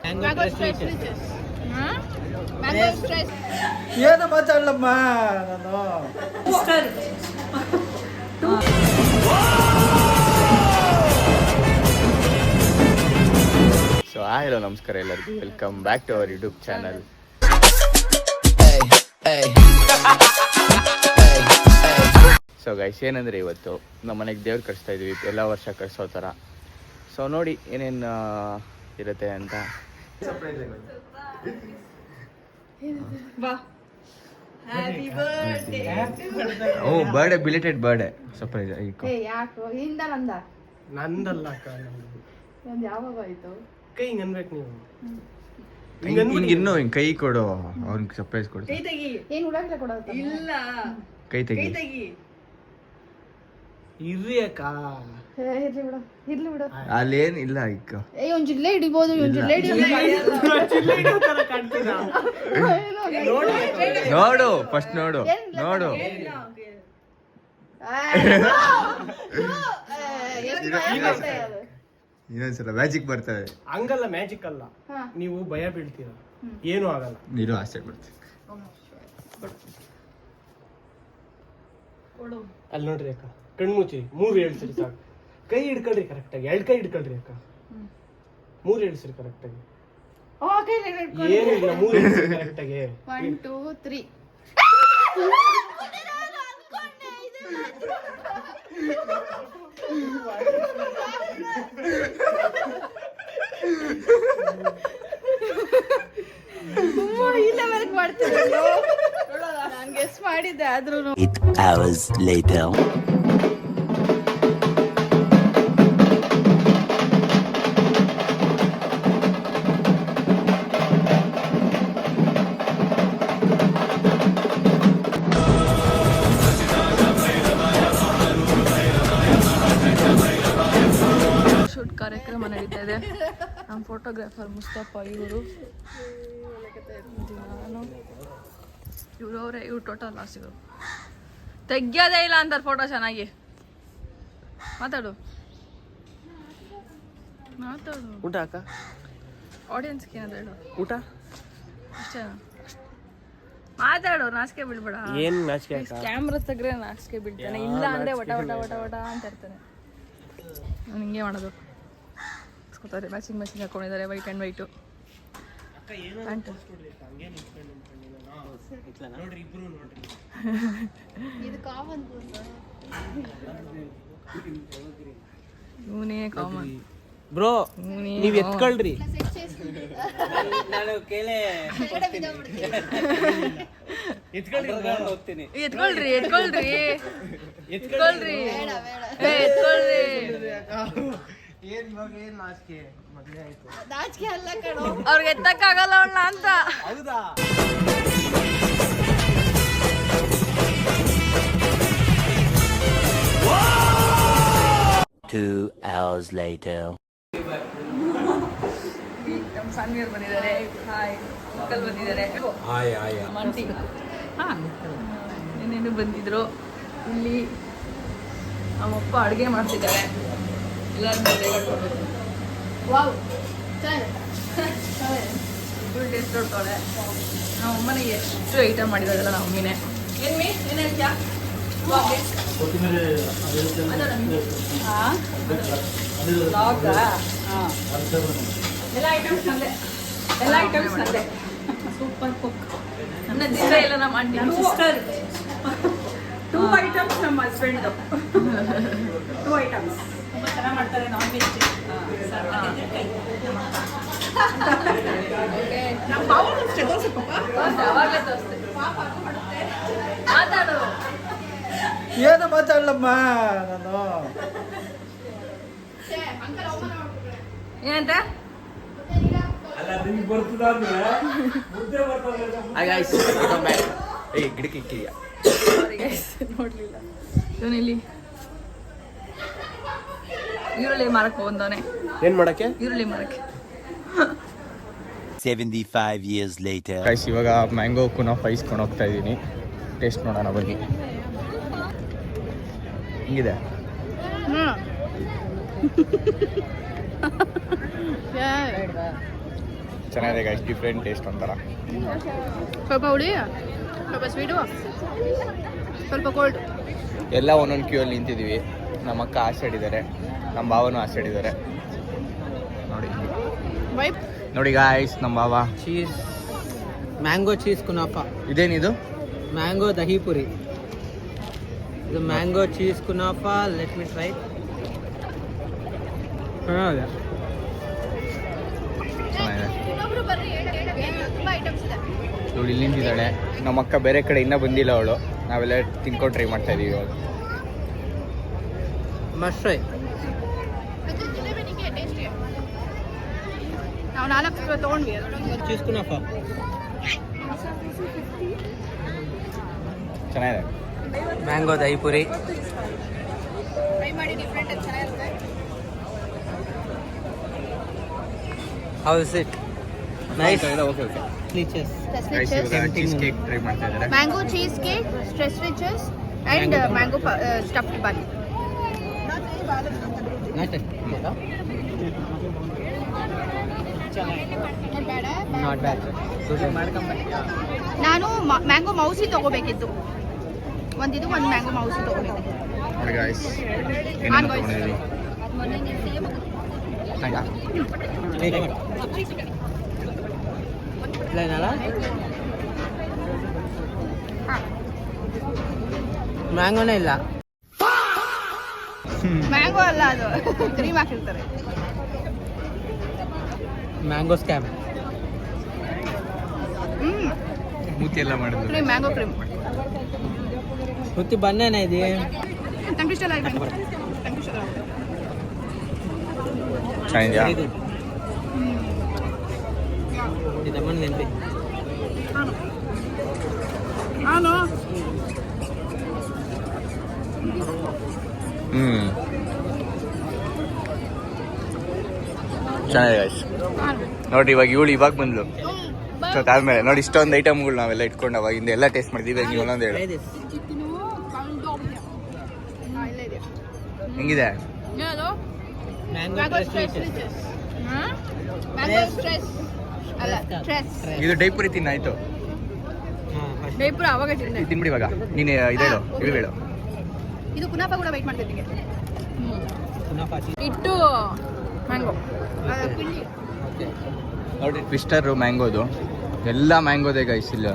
Mango stress riches. Mango stress. ಏನು ಮಾತಾಡಲಮ್ಮ ನಾನು so hello ನಮಸ್ಕಾರ ಎಲ್ಲರಿಗೂ welcome back to our YouTube channel. So guys ಏನಂದರೆ ಇವತ್ತು ನಮ್ಮ ಮನೆಗೆ ದೇವ್ರು ಕಳಿಸ್ತಾ ಇದೀವಿ, ಎಲ್ಲ ವರ್ಷ ಕಳಿಸೋ ಥರ. ಸೊ ನೋಡಿ ಏನೇನು ಇರುತ್ತೆ ಅಂತ. ಓ ಬರ್ಡೇ, ಬಿಲೇಟೆಡ್ ಬರ್ಡೇ ಸರ್ಪ್ರೈಸ್. ನಂದಲ್ಲ ಯಾವಾಗ ಆಯ್ತು? ಕೈ ಅನ್ಬೇಕು ನೀವು ಇನ್ನೂ ಹಿಂಗೆ ಕೈ ಕೊಡು, ಅವ್ನಿಗೆ ಸರ್ಪ್ರೈಸ್ ಕೊಡು. ಏನ್ ಉಡಾಕ್ಲೆ ಕೊಡೋದು? ಇಲ್ಲ, ಕೈ ತೆಗಿ. ಇರ್ರಿ ಅಕ್ಕ, ಇರ್ಲಿ ಬಿಡು. ಅಲ್ಲೇನ್ ಇಲ್ಲ ಈಗ. ಒಂದ್ ಜಿಲ್ಲೆ ಹಿಡಿಬೋದು, ಒಂದ್ ಜಿಲ್ಲೆ ನೋಡು, ಫಸ್ಟ್ ನೋಡು ನೋಡು. ಇನ್ನೊಂದ್ಸಲ ಮ್ಯಾಜಿಕ್ ಬರ್ತವೆ. ಹಂಗಲ್ಲ, ಮ್ಯಾಜಿಕ್ ಅಲ್ಲ, ನೀವು ಭಯ ಬೀಳ್ತೀರ, ಏನು ಆಗಲ್ಲ. ನೀನು ಆಸೆ ಕೊಡ್ತೀನಿ. ಅಲ್ಲಿ ನೋಡ್ರಿ ಅಕ್ಕ, ಕಣ್ಮುಚ್ಚಿ 3 ಹೇಳ್ತೀರಿ ಸಾಕು. ಕೈ ಹಿಡ್ಕೊಳ್ರಿ ಕರೆಕ್ಟಾಗಿ, 2 ಕೈ ಹಿಡ್ಕೊಳ್ರಿ ಅಕ್ಕ. 3 ಹೇಳ್ಸಿರಿ ಕರೆಕ್ಟಾಗಿ. ಏನಿಲ್ಲ, 3 ಹೇಳ್ಸಿರಿ ಕರೆಕ್ಟಾಗಿ. 1 2 3. ನಾನು ಗೆಸ್ ಮಾಡಿದ್ದೆ ಆದ್ರೂ. 8 hours later. ಶೂಟ್ ಕಾರ್ಯಕ್ರಮ ನಡೀತಾ ಇದೆ. ನಮ್ಮ ಫೋಟೋಗ್ರಾಫರ್ ಮುಸ್ತಫ ಇವರು, ನಾನು ಇವರವರೇ. ಇವ್ರು ಟೋಟಲ್ ಲಾಸ್ಟಿಗಳು ತೆಗ್ಯೋದೇ ಇಲ್ಲ ಅಂತಾರೆ ಫೋಟೋ ಚೆನ್ನಾಗಿ. ಮಾತಾಡು ಮಾತಾಡು. ಊಟ ಅಕ್ಕ? ಆಡಿಯನ್ಸ್ಗೆ ಏನಾದ್ರು ಹೇಳು. ಊಟ ಅಷ್ಟೇ ಮಾತಾಡು, ನಾಚಿಕೆ ಬೀಳ್ಬೇಡ. ಏನ್ ನಾಚಿಕೆ ಅಕ್ಕ? ಕ್ಯಾಮ್ರಾ ತೆಗ್ರೆ ನಾಚಿಕೆ ಬೀಳ್ತಾನೆ, ಇಲ್ಲ ಅಂದ್ರೆ ವಟ ವಟ ವಟ ವಟ ಅಂತ ಇರ್ತಾನೆ. ನಾನು ಹಿಂಗೆ ಮಾಡೋದು. ಇಸ್ಕೊತಾರೆ, ಮ್ಯಾಚಿಂಗ್ ಮ್ಯಾಚಿಂಗ್ ಹಾಕೊಂಡಿದ್ದಾರೆ, ವೈಟ್ ಆ್ಯಂಡ್ ವೈಟು ಪ್ಯಾಂಟು. ಇವನೇ ಕಾಮನ್ ಬ್ರೋ, ನೀವ್ ಎತ್ಕೊಳ್ರಿ. ಎತ್ಕೊಳ್ರಿ ಎತ್ಕೊಳ್ರಿ ಎತ್ಕೊಳ್ರಿ ಎತ್ಕೊಳ್ರಿ. ಅವ್ರಿಗೆ ಎತ್ತಕ್ಕಾಗಲ್ಲ ಅವಳ ಅಂತ. ಹೌದಾ? 2 hours later. ನಮ್ಮ ಸಾನ್ವಿಯರ್ ಬಂದಿದ್ದಾರೆ, ಹಾಯ್ ಮಕ್ಕಳು ಬಂದಿದ್ದಾರೆ, ಮಂಟಿ ಏನೇನು ಬಂದಿದ್ರು. ಇಲ್ಲಿ ನಮ್ಮಪ್ಪ ಅಡುಗೆ ಮಾಡ್ತಿದ್ದಾರೆ, ಎಲ್ಲರೂ ವಾವ್, ಫುಲ್ ಟೇಸ್ಟ್ ನೋಡ್ತಾಳೆ. ನಮ್ಮ ಅಮ್ಮನಿಗೆ ಎಷ್ಟು ಐಟಮ್ ಮಾಡಿದಾಗಲ್ಲ ನಮ್ಮ ಮಮ್ಮಿನೇ. ಏನು ಮೀ ಏನು ಹೇಳ್ತೀಯಾ? ಎಲ್ಲ ಐಟಮ್ಸ್ ನಂದೆ, ಎಲ್ಲ ಐಟಮ್ಸ್ ನಂದೆ. Super cook. ನನ್ನ ದಿನ ಇಲ್ಲ ನಮ್ಮ ಆಂಟಿ, ನಮ್ಮ ಸಿಸ್ಟರ್. 2 ಐಟಮ್ಸ್ ನಮ್ಮ ಹಸ್ಬೆಂಡು. 2 ಐಟಮ್ಸ್ ತುಂಬ ಚೆನ್ನಾಗಿ ಮಾಡ್ತಾರೆ, ನಾನ್ ವೆಜ್. ನಮ್ಮ ಬಾವನು ಅಷ್ಟೇ, ದೋಸೆ ಪಾಪ ಅವಾಗಲೇ ತೋರಿಸ್ತೆ. ಮಾತಾಡು. ಏನು ಮಾತಾಡಲಮ್ಮ ನಾನು ಏನಂತ? ಗಿಡಕ್ಕೆ ಇಕ್ಕಿದ್ಯಾ? ನೋಡ್ಲಿಲ್ಲ. ಇವನಿಲ್ಲಿ ಈರುಳ್ಳಿ ಮಾರಕ್ಕೆ ಬಂದವನೆ. ಏನ್ ಮಾಡಕ್ಕೆ? ಈರುಳ್ಳಿ ಮಾರಕ್ಕೆ. 75 years later. ಗೈಸ್ ಇವಾಗ ಮ್ಯಾಂಗೋ ಕುನಾಫ್ ಇಸ್ಕೊಂಡು ಹೋಗ್ತಾ ಇದ್ದೀನಿ. ಟೇಸ್ಟ್ ನೋಡೋಣ ಬನ್ನಿ. ಹಿಂಗಿದೆ. ಚೆನ್ನಾಗಿದೆ ಗೈಸ್, ಡಿಫ್ರೆಂಟ್ ಟೇಸ್ಟ್ ಒಂಥರ. ಸ್ವಲ್ಪ ಹುಳಿ, ಸ್ವಲ್ಪ ಸ್ವೀಟು, ಸ್ವಲ್ಪ ಕೋಲ್ಡ್. ಎಲ್ಲ ಒಂದೊಂದು ಕ್ಯೂ ಅಲ್ಲಿ ನಿಂತಿದ್ದೀವಿ. ನಮ್ಮ ಅಕ್ಕ ಆ ಸೈಡ್ ಇದ್ದಾರೆ, ನಮ್ಮ ಭಾವನೂ ಆ ಸೈಡ್ ಇದ್ದಾರೆ. ನೋಡಿ ವೈಪ್ ನೋಡಿ ಗಾಯ್ಸ್, ನಮ್ಮ ಭಾವ. Cheese, mango cheese kunafa. ಇದೇನಿದು? ಮ್ಯಾಂಗೋ ದಹಿ ಪುರಿ. ಇದು mango cheese kunafa. Let me try. ಚೆನ್ನಾಗಿದೆ. ಇನ್ನೊಬ್ರು ಬರ್ರಿ, ತುಂಬ ಐಟಮ್ಸ್ ಇದೆ. ಇವಳು ಇಲ್ಲಿ ನಿಂತಿದ್ದಾಳೆ. ನಮ್ಮ ಅಕ್ಕ ಬೇರೆ ಕಡೆ ಇನ್ನೂ ಬಂದಿಲ್ಲ ಅವಳು. ನಾವೆಲ್ಲ ತಿನ್ಕೊಂಡು ಟ್ರೈ ಮಾಡ್ತಾ ಇದೀವಿ ಇವಾಗ. Must try. ಜಿಲೇಬಿ ನಿಂಗೆ ಟೇಸ್ಟಿ. ನಾವು 4 ತೊಗೊಂಡ್ವಿ. ಚೀಸ್ ಕುನಾಫಾ ಚೆನ್ನಾಗಿದೆ. ಮ್ಯಾಂಗೋ ದಹಿ ಪುರಿ. ಟ್ರೈ ಮಾಡಿ, ಡಿಫ್ರೆಂಟ್ ಆಗಿ ಚೆನ್ನಾಗಿರುತ್ತೆ. How is it? Nice. Okay okay. ಸ್ಲಿಚಸ್. ಗೈಸ್ ಇವಾಗ ಚೀಸ್ ಕೇಕ್ ಟ್ರೈ ಮಾಡ್ತಾ ಇದ್ದಾರೆ. ಮ್ಯಾಂಗೋ ಚೀಸ್ ಕೇಕ್, ಸ್ಟ್ರೆಸ್ ರಿಚಸ್ and mango stuffed bun. Not bad. ನಾನು ಮ್ಯಾಂಗೋ ಮೌಸಿ ತಗೋಬೇಕಿತ್ತು. ಒಂದು ಮ್ಯಾಂಗೋ ಮೌಸಿ ತಗೋಬೇಕಿತ್ತು. ನೋಡಿ ಗಾಯ್ಸ್, ನಾನು ಏನೇನು ಮ್ಯಾಂಗೋನೇ ಇಲ್ಲ. ಮ್ಯಾಂಗೋ ಅಲ್ಲ, ಅದು ಕ್ರೀಮ್ ಹಾಕಿರ್ತಾರೆ. Mango scam. ಮೂತಿ ಎಲ್ಲ ಮಾಡಿದ್ರು. Cream, mango cream. ಹುತ್ತಿ ಬನ್ನೇನ ಇದೆ. ನಂಗೆ ಇಷ್ಟ ಇಲ್ಲ. ಚೆನ್ನಾಗಿದೆಯಾ? ಇದಮ್ಮನ ನೆನಪಿ. ನಾನು ಚೆನ್ನಾಗಿದೆ ಗೈಸ್. ನೋಡ್ರಿ ಇವಾಗ ಇವಳು ಇವಾಗ ಬಂದ್ಲು. ಆದ್ಮೇಲೆ ನೋಡಿ ಇಷ್ಟೊಂದು ಐಟಮ್ಗಳು ನಾವೆಲ್ಲ ಇಟ್ಕೊಂಡು ಅವಾಗಿಂದ ಎಲ್ಲ ಟೇಸ್ಟ್ ಮಾಡಿದ್ವಿ. ನೀವು ಒಂದೊಂದು ಹೇಳಿ ಹೆಂಗಿದೆ? ಮ್ಯಾಂಗೋ ಸ್ಟ್ರೆಸ್ ಅಲ್ಲ, ಸ್ಟ್ರೆಸ್. ಇದು ಡೈಪುರಿ ತಿನ್ನಾಯ್ತು. ಡೈಪುರ ಅವಾಗ ತಿಂದೆ. ತಿನ್ಬಿಡಿ ಇವಾಗ. ನೀನು ಇದೇಳು, ಇದು ಹೇಳು. ಇದು ಕುನಾಫಾ ಕೂಡ ವೆಯ್ಟ್ ಮಾಡ್ತಿದ್ದೀನಿ. ಇಟ್ಟು ಮ್ಯಾಂಗೋ ಪಿಂಡಿ. ನೋಡಿ ಟ್ವಿಸ್ಟರು ಮ್ಯಾಂಗೋದು ಎಲ್ಲ ಮ್ಯಾಂಗೋದೇ ಗೈಸ್ ಇಲ್ಲ.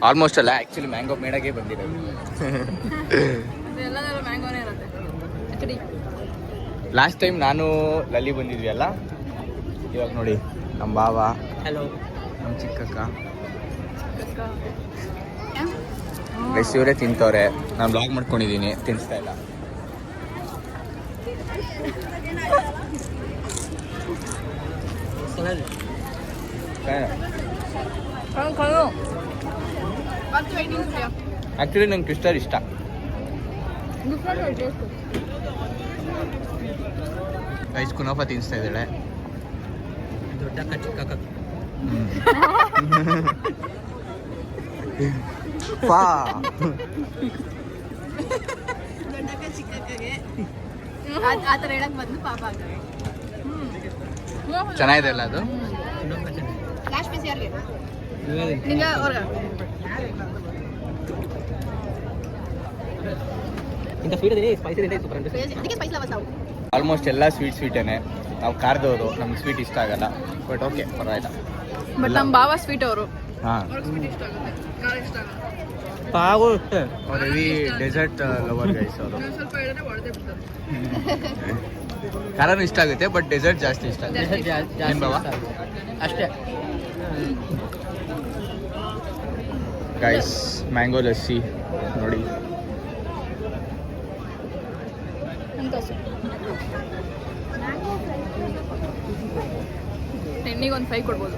ಆಲ್ಮೋಸ್ಟ್ ಅಲ್ಲ, ಆ್ಯಕ್ಚುಲಿ ಮ್ಯಾಂಗೋ ಮೇಡಾಗೆ ಬಂದಿರೋದು. ಎಲ್ಲದರಲ್ಲೂ ಮ್ಯಾಂಗೋನೇ ಇರುತ್ತೆ. ಆ್ಯಕ್ಚುಲಿ ಲಾಸ್ಟ್ ಟೈಮ್ ನಾನು ಲಲ್ಲಿ ಬಂದಿದ್ವಿ ಅಲ್ಲ, ಇವಾಗ ನೋಡಿ ನಮ್ಮ ಭಾವ, ಹಲೋ, ನಮ್ಮ ಚಿಕ್ಕಕ್ಕ ಗೈಸ್ ಇವರೇ ತಿಂತವ್ರೆ. ನಾನು ಬ್ಲಾಗ್ ಮಾಡ್ಕೊಂಡಿದ್ದೀನಿ, ತಿನ್ನಿಸ್ತಾ ಇಲ್ಲ. ಆ್ಯಕ್ಚುಲಿ ನಂಗೆ ಟ್ವಿಸ್ಟರ್ ಇಷ್ಟ. ಗೈಸ್ ಕುನಾಫಾ ತಿನ್ನಿಸ್ತಾ ಇದ್ದಾಳೆ. ದೊಡ್ಡಕ್ಕ ಚಿಕ್ಕಕ್ಕ. ಪಾ ದೊಡ್ಡಕ್ಕ ಚಿಕ್ಕಕ್ಕಗೆ ಆ ಥರ ಹೇಳಕ್ ಬಂದು ಪಾಪ ಆಗ್ತದೆ. ಚೆನ್ನಾಗಿದೆ ಅಲ್ಲ ಅದು? ಲಾಸ್ಟ್ ಪೀಸ್ ಯಾರಿಗೆ? ನಿಂಗೆ ಅವ್ರಿಗೆ. ಇಂಥ ಸ್ವೀಟ್ ಇದೆ, ಸ್ಪೈಸಿ ಇದೆ, ಸೂಪರ್ ಅಂತ. ಅದಕ್ಕೆ ಸ್ಪೈಸ್ ಲವರ್ಸ್ ನಾವು. ಆಲ್ಮೋಸ್ಟ್ ಎಲ್ಲ ಸ್ವೀಟೇನೆ. ನಾವು ಖಾರದವರು, ನಮ್ಗೆ ಸ್ವೀಟ್ ಇಷ್ಟ ಆಗಲ್ಲ. ಬಟ್ ಓಕೆ, ಪರವಾಗಿಲ್ಲ. ಬಟ್ ನಮ್ಮ ಭಾವ ಸ್ವೀಟ್ ಅವರು. ಹಾಂ, ಸ್ವೀಟ್ ಇಷ್ಟ ಆಗುತ್ತೆ, ಖಾರ ಇಷ್ಟ ಆಗಲ್ಲ. ಪಾಗು ಅಷ್ಟೇ. ಅವ್ರು ಹೆವಿ ಡೆಸರ್ಟ್ ಲವರ್ ಗೈಸ್ ಅವರು. ಸ್ವಲ್ಪ ಹೇಳಿದ್ರೆ ಹೊಡೆದೇ ಬಿಡ್ತಾರೆ. ಖಾರನೂ ಇಷ್ಟ ಆಗುತ್ತೆ, ಬಟ್ ಡೆಸರ್ಟ್ ಜಾಸ್ತಿ ಇಷ್ಟ ಆಗುತ್ತೆ. ಏನ್ ಬಾವ? ಅಷ್ಟೇ. ಗೈಸ್ ಮ್ಯಾಂಗೋ ಲಸ್ಸಿ ನೋಡಿ. ಎಣ್ಣಿಗೆ ಒಂದು 5 ಕೊಡ್ಬೋದು.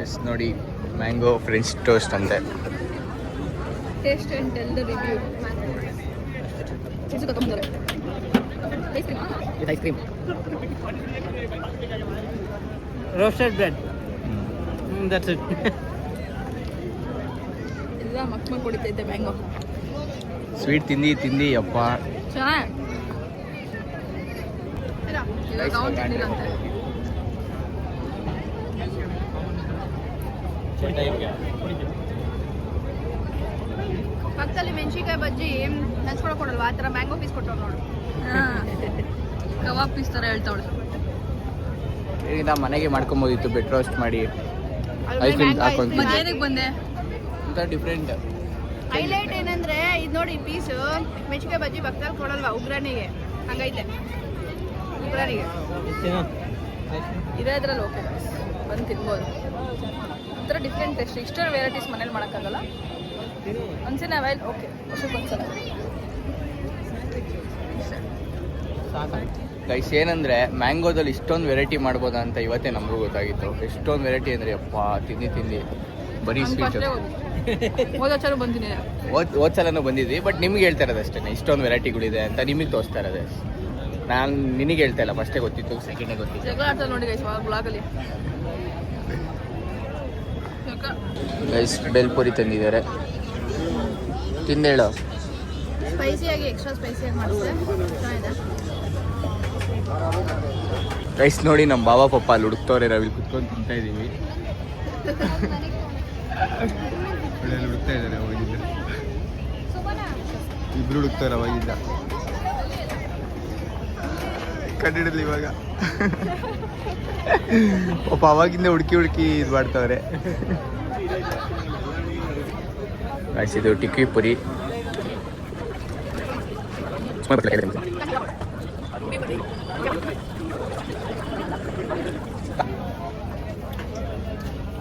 ಎಸ್ ನೋಡಿ, ಮ್ಯಾಂಗೋ ಫ್ರೆಂಚ್ ಟೋಸ್ಟ್ ಅಂತೆ. Taste and tell the review. ಇದು ತಗೊಂಡ್ರೆ ಐಸ್ ಕ್ರೀಮ್. ಇದು ice cream. Roasted bread. That's it. ಎಲ್ಲ ಮಕ್ ಕುಡಿತೈತೆ ಮ್ಯಾಂಗೋ. ಸ್ವೀಟ್ ತಿಂದು ಅಪ್ಪ. ಚೆನ್ನಾಗಿ ಇವಾಗ ಅವ್ನು ತಿಂದಿಲ್ಲ ಅಂತೆ. ಪಕ್ಕದಲ್ಲಿ ಮೆಣಸಿನ್ಕಾಯಿ ಬಜ್ಜಿ ನೆನ್ಸ್ಕೊಳಕ್ ಕೊಡಲ್ವಾ ಆ ಥರ ಮ್ಯಾಂಗೋ ಪೀಸ್ ಕೊಟ್ಟವ್ರು ನೋಡು. ಕಬಾಬ್ ಪೀಸ್ ಥರ ಹೇಳ್ತಾವಳೆ. ಈಗ ನಾವು ಮನೆಗೆ ಮಾಡ್ಕೊಬೋದಿತ್ತು ಬೆಡ್ ರೋಸ್ಟ್ ಮಾಡಿ ಐಸ್ ಕ್ರೀಮ್ ಹಾಕೊಂಡು ಮತ್ತೇನಕ್ಕೆ ಬಂದೆ? ಒಂಥರ ಡಿಫ್ರೆಂಟ್. ಹೈಲೈಟ್ ಏನಂದ್ರೆ ಇದು ನೋಡಿ ಪೀಸು ಮೆಣಸಿನ್ಕಾಯಿ ಬಜ್ಜಿ ಪಕ್ಕದಲ್ಲಿ ಕೊಡಲ್ವಾ ಉಗ್ರನಿಗೆ, ಹಂಗೈತೆ ಉಗ್ರನಿಗೆ. ಇದೇ ಇದ್ರಲ್ಲಿ ಓಕೆ ಬಂದು ತಿನ್ಬೋದು. ಒಂಥರ ಡಿಫ್ರೆಂಟ್ ಟೇಸ್ಟ್. ಇಷ್ಟೊಂದು ವೆರೈಟೀಸ್ ಮನೇಲಿ ಮಾಡೋಕ್ಕಾಗಲ್ಲ. ಒಂದ್ಸಲ ಅವೈಲ್ ಓಕೆ ವರ್ಷಕ್ಕೊಂದ್ಸಲ. ಗೈಸ್ ಏನಂದರೆ ಮ್ಯಾಂಗೋದಲ್ಲಿ ಇಷ್ಟೊಂದು ವೆರೈಟಿ ಮಾಡ್ಬೋದಾ ಅಂತ ಇವತ್ತೇ ನಮಗೂ ಗೊತ್ತಾಗಿತ್ತು. ಎಷ್ಟೊಂದು ವೆರೈಟಿ ಅಂದರೆ ಅಪ್ಪ ತಿಂದು ಬರೀ ಸ್ವೀಟು. ಹೋದಚಾರು ಬಂದಿನಿ, ಹೋದ ಸಲನೂ ಬಂದಿದ್ವಿ. ಬಟ್ ನಿಮ್ಗೆ ಹೇಳ್ತಾ ಇರೋದು ಅಷ್ಟೇ, ಇಷ್ಟೊಂದು ವೆರೈಟಿಗಳಿದೆ ಅಂತ ನಿಮಗೆ ತೋರಿಸ್ತಾ ಇರೋದೆ. ನಾನು ನಿನಗೆ ಹೇಳ್ತಾ ಇಲ್ಲ, ಫಸ್ಟೇ ಗೊತ್ತಿತ್ತು, ಸೆಕೆಂಡೇ ಗೊತ್ತಿತ್ತು. ಜಗಳ ಆಡ್ತಾರೆ ನೋಡಿ ಗೈಸ್ ಬ್ಲಾಗಲ್ಲಿ. ಗೈಸ್ ಬೆಲ್ಪುರಿ ತಂದಿದ್ದಾರೆ, ತಿಂದೇಳು. ಸ್ಪೈಸಿಯಾಗಿ ಎಕ್ಸ್ಟ್ರಾ ಸ್ಪೈಸಿಯಾಗಿ ಮಾಡಿದ್ರೆ ಚೆನ್ನಾಗಿದೆ. ಗೈಸ್ ನೋಡಿ ನಮ್ಮ ಬಾಬಾ ಪಪ್ಪ ಅಲ್ಲಿ ಹುಡುಕ್ತವ್ರೆ, ನಾವಿಲ್ಲಿ ಕುತ್ಕೊಂಡು ತಿಂತಾ ಇದ್ದೀವಿ. ಹುಡುಕ್ತಾ ಇದ್ದಾರೆ ಅವಾಗಿದ್ದ, ಇಬ್ರು ಹುಡುಕ್ತಾರೆ ಅವಾಗಿದ್ದ. ಕಂಡಿಡಲಿ ಇವಾಗ ಪಾಪ ಅವಾಗಿಂದ ಹುಡುಕಿ ಇದು ಮಾಡ್ತಾವ್ರೆ. ಗೈಸ್ ಇದು ಟಿಕ್ಕಿ ಪುರಿ.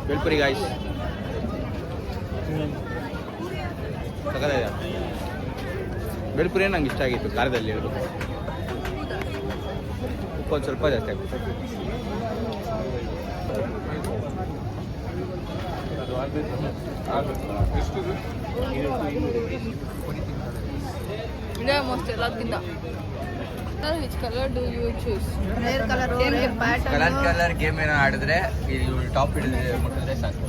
ಬೆಲ್ಪುರಿ ಗಾಯ್ಸ್ ಸಕತ್ತಾಗಿದೆ. ಬೆಲ್ಪುರಿ ನಂಗೆ ಇಷ್ಟ ಆಗಿತ್ತು ಖಾರದಲ್ಲಿ ಹೇಳ್ಬೇಕು. ಉಪ್ಪು ಒಂದು ಸ್ವಲ್ಪ ಜಾಸ್ತಿ ಆಗ್ತದೆ. ಇದೇ ಮೋಸ್ಟ್ ಎಲ್ಲದಕ್ಕಿಂತ. Which colour do you choose? Rare colour colour game ಏನೋ ಆಡಿದ್ರೆ ಟಾಪ್ ಹಿಡಿದ್ರೆ ಮುಟ್ಟಿದ್ರೆ ಸಾಕು.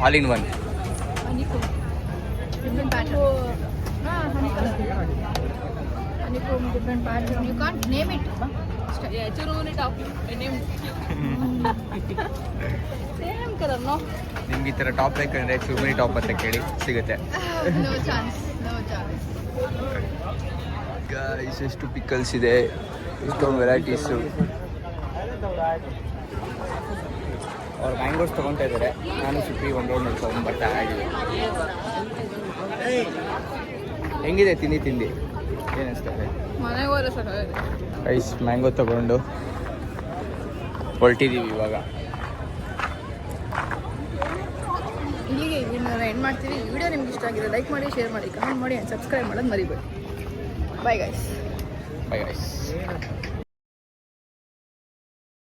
All in one. Different pattern. Different pattern. You can't name it. Same colour no. ನಿಮ್ಗೆ ಈ ಥರ ಟಾಪ್ ಬೇಕಂದ್ರೆ ಚುರ್ಮುರಿ ಟಾಪ್ ಅಂತ ಕೇಳಿ ಸಿಗುತ್ತೆ. No chance, no chance. Guys ಎಷ್ಟು ಪಿಕಲ್ಸ್ ಇದೆ, ಇಷ್ಟೊಂದು ವೆರೈಟೀಸು. ಅವ್ರು ಮ್ಯಾಂಗೋಸ್ ತೊಗೊತಾ ಇದ್ದಾರೆ, ನಾನು ಸುಪ್ಪಿ ಒಂದು ರೌಂಡ್ ನೋಡ್ಕೊಂಡು ಬರ್ತಾ ಇದ್ದೀವಿ. ಹೆಂಗಿದೆ ತಿಂಡಿ ಏನು ಅನಿಸ್ತಾರೆ? ಮನೆಗೆ ಹೋದ್ರೆ ಸಾಕಾಗಿದೆ. ಗೈಸ್ ಮ್ಯಾಂಗೋ ತೊಗೊಂಡು ಹೊರಟಿದ್ದೀವಿ ಇವಾಗ. ಇಲ್ಲಿಗೆ ವಿಡಿಯೋನ ಎಂಡ್ ಮಾಡ್ತೀವಿ. ಈ ವಿಡಿಯೋ ನಿಮ್ಗೆ ಇಷ್ಟ ಆಗಿದೆ ಲೈಕ್ ಮಾಡಿ, ಶೇರ್ ಮಾಡಿ, ಕಮೆಂಟ್ ಮಾಡಿ ಆ್ಯಂಡ್ ಸಬ್ಸ್ಕ್ರೈಬ್ ಮಾಡೋದು ಮರಿಬೇಡಿ. Bye guys. Bye guys.